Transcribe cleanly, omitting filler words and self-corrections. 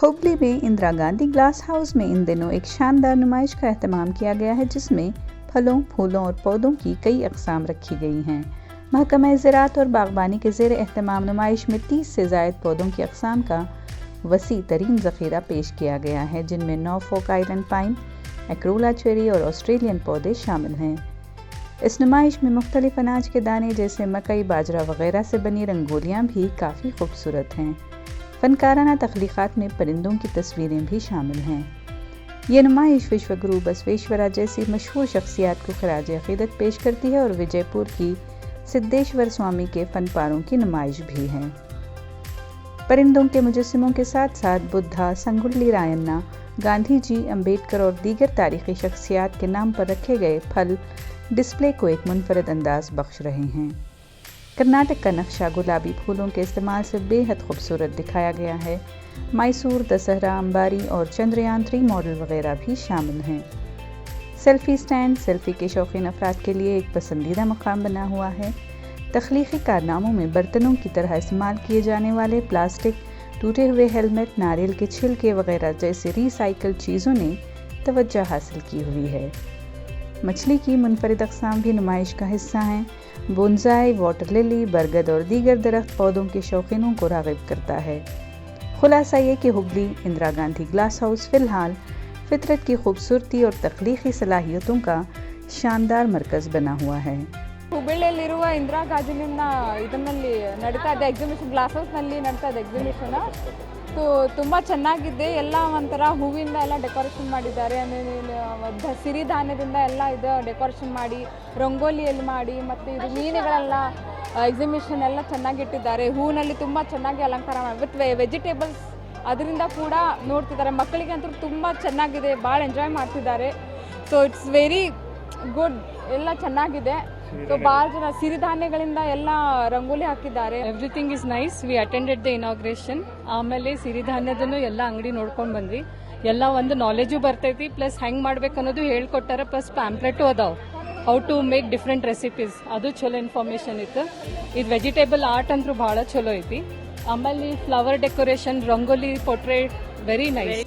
हुबली में Indira Gandhi glass house में इन दिनों एक शानदार नुमाइश का एहतमाम किया गया है, जिसमें फलों, फूलों और पौधों की कई अक़साम रखी गई हैं। महकमा ज़राअत और बागबानी के ज़ेर एहतमाम नुमाइश में 30 से ज़ायद पौधों की अक़साम का वसी तरीन ज़ख़ीरा पेश किया गया है, जिनमें नॉर्फोक आइलैंड पाइन, एक्रोला चेरी और ऑस्ट्रेलियन पौधे शामिल हैं। इस नुमाइश में मुख्तलिफ अनाज के दाने जैसे मकई, बाजरा वगैरह से बनी रंगोलियाँ भी काफ़ी खूबसूरत हैं। फ़नकाराना तख्लीक़ात में परिंदों की तस्वीरें भी शामिल हैं। ये नुमाइश विश्वगुरु बसवेश्वरा जैसी मशहूर शख्सियात को खराज अक़ीदत पेश करती है और विजयपुर की सिद्धेश्वर स्वामी के फ़नपारों की नुमाइश भी है। परिंदों के मुजस्सिमों के साथ साथ बुद्धा, संगुल्ली रायन्ना, गांधी जी, अम्बेडकर और दीगर तारीख़ी शख्सियात के नाम पर रखे गए फल डिस्प्ले को एक मुनफरद अंदाज बख्श रहे हैं। कर्नाटक का नक्शा गुलाबी फूलों के इस्तेमाल से बेहद खूबसूरत दिखाया गया है। मैसूर, दशहरा, अंबारी और चंद्रयान 3 मॉडल वगैरह भी शामिल हैं। सेल्फ़ी स्टैंड सेल्फ़ी के शौकीन अफराद के लिए एक पसंदीदा मकाम बना हुआ है। तख्लीक़ी कारनामों में बर्तनों की तरह इस्तेमाल किए जाने वाले प्लास्टिक, टूटे हुए हेलमेट, नारियल के छिलके वगैरह जैसे रिसाइकल चीज़ों ने तवज्जो हासिल की हुई है। मछली की मुनफरिद अक़साम भी नुमाइश का हिस्सा हैं। बोनसाई, वाटर लिली, बरगद और दीगर दरख्त पौधों के शौकीनों को राग़िब करता है। खुलासा ये कि हुबली इंदिरा गांधी ग्लास हाउस फ़िलहाल फ़ितरत की खूबसूरती और तख्लीक़ी सलाहियतों का शानदार मरकज़ बना हुआ है। ಹುಬ್ಬಳ್ಳಿಯಲ್ಲಿರುವ ಇಂದಿರಾ ಗಾಜಿನಿಂದ ಇದರಲ್ಲಿ ನಡೀತಾ ಇದೆ ಎಕ್ಸಿಬಿಷನ್, ಗ್ಲಾಸ್ ಹೌಸ್ನಲ್ಲಿ ನಡೀತಾ ಇದೆ ಎಕ್ಸಿಬಿಷನ್. ತುಂಬ ಚೆನ್ನಾಗಿದೆ. ಎಲ್ಲ ಒಂಥರ ಹೂವಿಂದ ಎಲ್ಲ ಡೆಕೋರೇಷನ್ ಮಾಡಿದ್ದಾರೆ. ಸಿರಿಧಾನ್ಯದಿಂದ ಎಲ್ಲ ಇದು ಡೆಕೋರೇಷನ್ ಮಾಡಿ, ರಂಗೋಲಿಯಲ್ಲಿ ಮಾಡಿ, ಮತ್ತು ಇದು ಮೀನುಗಳೆಲ್ಲ ಎಕ್ಸಿಬಿಷನ್ ಎಲ್ಲ ಚೆನ್ನಾಗಿಟ್ಟಿದ್ದಾರೆ. ಹೂವಿನಲ್ಲಿ ತುಂಬ ಚೆನ್ನಾಗಿ ಅಲಂಕಾರ ಮಾಡಿ ವಿತ್ ವೆಜಿಟೇಬಲ್ಸ್ ಅದರಿಂದ ಕೂಡ ನೋಡ್ತಿದ್ದಾರೆ. ಮಕ್ಕಳಿಗಂತೂ ತುಂಬ ಚೆನ್ನಾಗಿದೆ, ಭಾಳ ಎಂಜಾಯ್ ಮಾಡ್ತಿದ್ದಾರೆ. ಸೊ ಇಟ್ಸ್ ವೆರಿ ಗುಡ್, ಎಲ್ಲ ಚೆನ್ನಾಗಿದೆ. ಸೊ ಭಾಳ ಜನ ಸಿರಿಧಾನ್ಯಗಳಿಂದ ಎಲ್ಲ ರಂಗೋಲಿ ಹಾಕಿದ್ದಾರೆ. Everything is nice. We attended the inauguration. ಆಮೇಲೆ ಸಿರಿಧಾನ್ಯದನ್ನು ಎಲ್ಲ ಅಂಗಡಿ ನೋಡ್ಕೊಂಡು ಬಂದ್ವಿ. ಎಲ್ಲ ಒಂದು ನಾಲೆಜು ಬರ್ತೈತಿ, ಪ್ಲಸ್ ಹೆಂಗೆ ಮಾಡ್ಬೇಕು ಅನ್ನೋದು ಹೇಳ್ಕೊಟ್ಟಾರ, ಪ್ಲಸ್ ಪ್ಯಾಂಪ್ಲೆಟು ಅದಾವೆ how to make different recipes. ಅದು ಚಲೋ ಇನ್ಫಾರ್ಮೇಷನ್ ಇತ್ತು. ಇದು ವೆಜಿಟೇಬಲ್ ಆರ್ಟ್ ಅಂತೂ ಭಾಳ ಚಲೋ ಐತಿ. ಆಮೇಲೆ flower decoration, rangoli, portrait very nice.